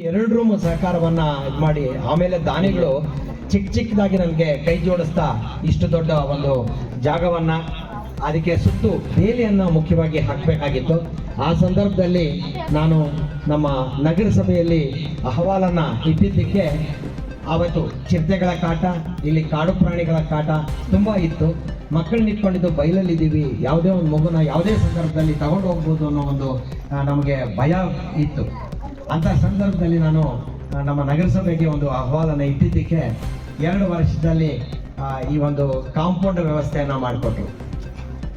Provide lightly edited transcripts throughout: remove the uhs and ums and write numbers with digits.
ಎರಡು ರೂಮ್ ಸಹಕಾರವನ್ನ ಇದು ಮಾಡಿ ಆಮೇಲೆ ದಾನಿಗಳು ಚಿಕ್ಕದಾಗಿ ನನಗೆ ಕೈ ಜೋಡಿಸ್ತಾ ಇಷ್ಟು ದೊಡ್ಡ ಒಂದು ಜಾಗವನ್ನ ಅದಕ್ಕೆ ಸುತ್ತು ಬೇಲಿಯನ್ನು ಮುಖ್ಯವಾಗಿ ಹಾಕಬೇಕಾಗಿತ್ತು. ಆ ಸಂದರ್ಭದಲ್ಲಿ ನಾನು ನಮ್ಮ ನಗರಸಭೆಯಲ್ಲಿ ಅಹವಾಲನ್ನ ಇಟ್ಟಿದ್ದಕ್ಕೆ ಆವತ್ತು ಚಿರತೆಗಳ ಕಾಟ, ಇಲ್ಲಿ ಕಾಡು ಪ್ರಾಣಿಗಳ ಕಾಟ ತುಂಬಾ ಇತ್ತು. ಮಕ್ಕಳನ್ನ ಇಟ್ಕೊಂಡಿದ್ದು ಬಯಲಲ್ಲಿದ್ದೀವಿ, ಯಾವುದೇ ಒಂದು ಮಗುನ ಯಾವುದೇ ಸಂದರ್ಭದಲ್ಲಿ ತಗೊಂಡು ಹೋಗ್ಬೋದು ಅನ್ನೋ ಒಂದು ನಮಗೆ ಭಯ ಇತ್ತು. ಅಂಥ ಸಂದರ್ಭದಲ್ಲಿ ನಾನು ನಮ್ಮ ನಗರಸಭೆಗೆ ಒಂದು ಅಹವಾಲನ್ನು ಇಟ್ಟಿದ್ದಕ್ಕೆ 2 ವರ್ಷದಲ್ಲಿ ಈ ಒಂದು ಕಾಂಪೌಂಡ್ ವ್ಯವಸ್ಥೆಯನ್ನು ಮಾಡಿಕೊಟ್ರು.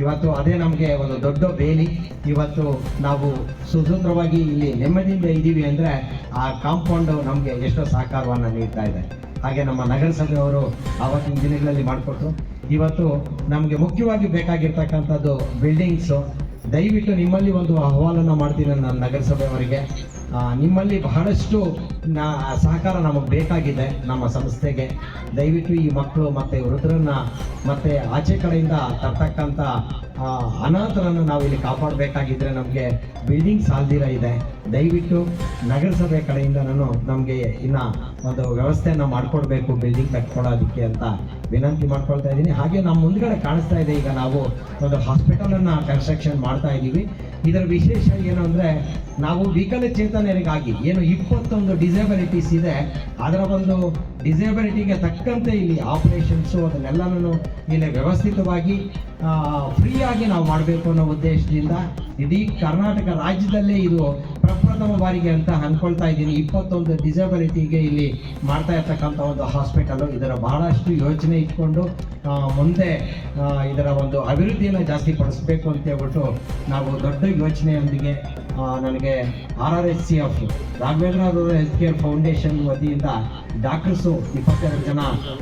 ಇವತ್ತು ಅದೇ ನಮಗೆ ಒಂದು ದೊಡ್ಡ ಬೇಲಿ. ಇವತ್ತು ನಾವು ಸುಸೂತ್ರವಾಗಿ ಇಲ್ಲಿ ನೆಮ್ಮದಿಯಿಂದ ಇದ್ದೀವಿ ಅಂದರೆ ಆ ಕಾಂಪೌಂಡು ನಮಗೆ ಎಷ್ಟೋ ಸಹಕಾರವನ್ನು ನೀಡ್ತಾ ಇದೆ. ಹಾಗೆ ನಮ್ಮ ನಗರಸಭೆಯವರು ಆವತ್ತಿನ ದಿನಗಳಲ್ಲಿ ಮಾಡಿಕೊಟ್ರು. ಇವತ್ತು ನಮಗೆ ಮುಖ್ಯವಾಗಿ ಬೇಕಾಗಿರ್ತಕ್ಕಂಥದ್ದು ಬಿಲ್ಡಿಂಗ್ಸು. ದಯವಿಟ್ಟು ನಿಮ್ಮಲ್ಲಿ ಒಂದು ಅಹವಾಲನ್ನು ಮಾಡ್ತೀನಿ ನಾನು ನಗರಸಭೆಯವರಿಗೆ. ನಿಮ್ಮಲ್ಲಿ ಬಹಳಷ್ಟು ಸಹಕಾರ ನಮಗೆ ಬೇಕಾಗಿದೆ ನಮ್ಮ ಸಂಸ್ಥೆಗೆ. ದಯವಿಟ್ಟು ಈ ಮಕ್ಕಳು ಮತ್ತು ವೃದ್ಧರನ್ನ ಮತ್ತು ಆಚೆ ಕಡೆಯಿಂದ ತರ್ತಕ್ಕಂಥ ಅನಾಥರನ್ನು ನಾವು ಇಲ್ಲಿ ಕಾಪಾಡಬೇಕಾಗಿದ್ದರೆ ನಮಗೆ ಬಿಲ್ಡಿಂಗ್ ಸಾಲ್ದಿರ ಇದೆ. ದಯವಿಟ್ಟು ನಗರಸಭೆ ಕಡೆಯಿಂದ ನಮಗೆ ಇನ್ನು ಒಂದು ವ್ಯವಸ್ಥೆಯನ್ನು ಮಾಡಿಕೊಡ್ಬೇಕು ಬಿಲ್ಡಿಂಗ್ ಕಟ್ಕೊಡೋದಕ್ಕೆ ಅಂತ ವಿನಂತಿ ಮಾಡ್ಕೊಳ್ತಾ ಇದ್ದೀನಿ. ಹಾಗೆ ನಮ್ಮ ಮುಂದ್ಗಡೆ ಕಾಣಿಸ್ತಾ ಇದೆ, ಈಗ ನಾವು ಒಂದು ಹಾಸ್ಪಿಟಲನ್ನು ಕನ್ಸ್ಟ್ರಕ್ಷನ್ ಮಾಡ್ತಾ ಇದ್ದೀವಿ. ಇದರ ವಿಶೇಷ ಏನು ಅಂದರೆ, ನಾವು ವಿಕಲಚೇತನರಿಗಾಗಿ ಏನು 21 ಡಿಸೇಬಿಲಿಟೀಸ್ ಇದೆ, ಅದರ ಒಂದು ಡಿಸೇಬಿಲಿಟಿಗೆ ತಕ್ಕಂತೆ ಇಲ್ಲಿ ಆಪರೇಷನ್ಸು ಅದನ್ನೆಲ್ಲನೂ ಇಲ್ಲಿ ವ್ಯವಸ್ಥಿತವಾಗಿ ಫ್ರೀಯಾಗಿ ನಾವು ಮಾಡಬೇಕು ಅನ್ನೋ ಉದ್ದೇಶದಿಂದ ಇಡೀ ಕರ್ನಾಟಕ ರಾಜ್ಯದಲ್ಲೇ ಇದು ಪ್ರಪ್ರಥಮ ಬಾರಿಗೆ ಅಂತ ಅಂದ್ಕೊಳ್ತಾ ಇದ್ದೀನಿ. 21 ಡಿಸೇಬಿಲಿಟಿಗೆ ಇಲ್ಲಿ ಮಾಡ್ತಾ ಇರ್ತಕ್ಕಂಥ ಒಂದು ಹಾಸ್ಪಿಟಲು. ಇದರ ಬಹಳಷ್ಟು ಯೋಚನೆ ಇಟ್ಕೊಂಡು ಮುಂದೆ ಇದರ ಒಂದು ಅಭಿವೃದ್ಧಿಯನ್ನು ಜಾಸ್ತಿ ಪಡಿಸ್ಬೇಕು ಅಂತ ಹೇಳ್ಬಿಟ್ಟು ನಾವು ದೊಡ್ಡ ಯೋಚನೆಯೊಂದಿಗೆ ನನಗೆ RRHCF Raghavendra health care foundation ವತಿಯಿಂದ ಡಾಕ್ಟರ್ಸು 22 ಜನ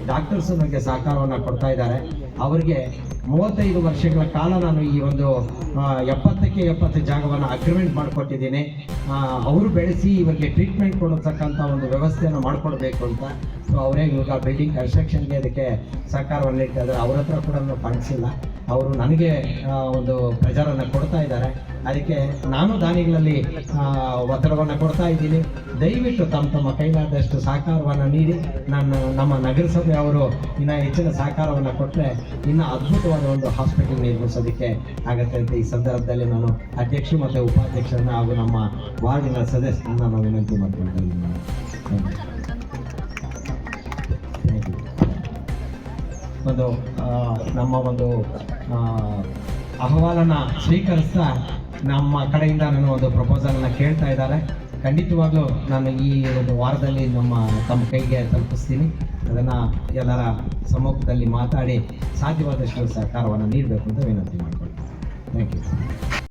ಡಾಕ್ಟರ್ಸು ನನಗೆ ಸಹಕಾರವನ್ನು ಕೊಡ್ತಾ ಇದ್ದಾರೆ. ಅವರಿಗೆ 35 ವರ್ಷಗಳ ಕಾಲ ನಾನು ಈ ಒಂದು 70ಕ್ಕೆ 70 ಜಾಗವನ್ನು ಅಗ್ರಿಮೆಂಟ್ ಮಾಡಿಕೊಟ್ಟಿದ್ದೀನಿ. ಅವರು ಬೆಳೆಸಿ ಇವರಿಗೆ ಟ್ರೀಟ್ಮೆಂಟ್ ಕೊಡತಕ್ಕಂಥ ಒಂದು ವ್ಯವಸ್ಥೆಯನ್ನು ಮಾಡಿಕೊಡ್ಬೇಕು ಅಂತ. ಸೊ ಅವರೇ ಇವಾಗ ಬಿಲ್ಡಿಂಗ್ ಕನ್ಸ್ಟ್ರಕ್ಷನ್ಗೆ ಅದಕ್ಕೆ ಸಹಕಾರವನ್ನು ನೀಡ್ತಾ ಇದ್ದಾರೆ. ಅವ್ರ ಹತ್ರ ಕೂಡ ಫಂಡ್ಸ್ ಇಲ್ಲ, ಅವರು ನನಗೆ ಒಂದು ಪ್ರೆಜರನ್ನು ಕೊಡ್ತಾ ಇದ್ದಾರೆ. ಅದಕ್ಕೆ ನಾನು ದಾನಿಗಳಲ್ಲಿ ಒತ್ತಡವನ್ನು ಕೊಡ್ತಾ ಇದ್ದೀನಿ. ದಯವಿಟ್ಟು ತಮ್ಮ ಕೈಲಾದಷ್ಟು ಸಹಕಾರವನ್ನು ನೀಡಿ ನಮ್ಮ ನಗರಸಭೆ ಅವರು ಇನ್ನು ಹೆಚ್ಚಿನ ಸಹಕಾರವನ್ನು ಕೊಟ್ಟರೆ ಇನ್ನೂ ಅದ್ಭುತವಾದ ಒಂದು ಹಾಸ್ಪಿಟಲ್ ನಿರ್ಮಿಸೋದಕ್ಕೆ ಆಗುತ್ತೆ ಅಂತ ಈ ಸಂದರ್ಭದಲ್ಲಿ ನಾನು ಅಧ್ಯಕ್ಷ ಮತ್ತು ಉಪಾಧ್ಯಕ್ಷರನ್ನ ಹಾಗೂ ನಮ್ಮ ವಾರ್ಡಿನ ಸದಸ್ಯರನ್ನ ನಾನು ವಿನಂತಿ ಮಾಡ್ಕೊಳ್ತಾ ಇದ್ದೀನಿ. ಒಂದು ನಮ್ಮ ಒಂದು ಅಹವಾಲನ್ನು ಸ್ವೀಕರಿಸ್ತಾ ನಮ್ಮ ಕಡೆಯಿಂದ ನಾನು ಒಂದು ಪ್ರಪೋಸಲನ್ನು ಕೇಳ್ತಾ ಇದ್ದಾರೆ. ಖಂಡಿತವಾಗ್ಲೂ ನಾನು ಈ ಒಂದು ವಾರದಲ್ಲಿ ತಮ್ಮ ಕೈಗೆ ತಲುಪಿಸ್ತೀನಿ. ಅದನ್ನು ಎಲ್ಲರ ಸಮ್ಮುಖದಲ್ಲಿ ಮಾತಾಡಿ ಸಾಧ್ಯವಾದಷ್ಟು ಸಹಕಾರವನ್ನು ನೀಡಬೇಕು ಅಂತ ವಿನಂತಿ ಮಾಡ್ಕೊಳ್ತೀನಿ. Thank you.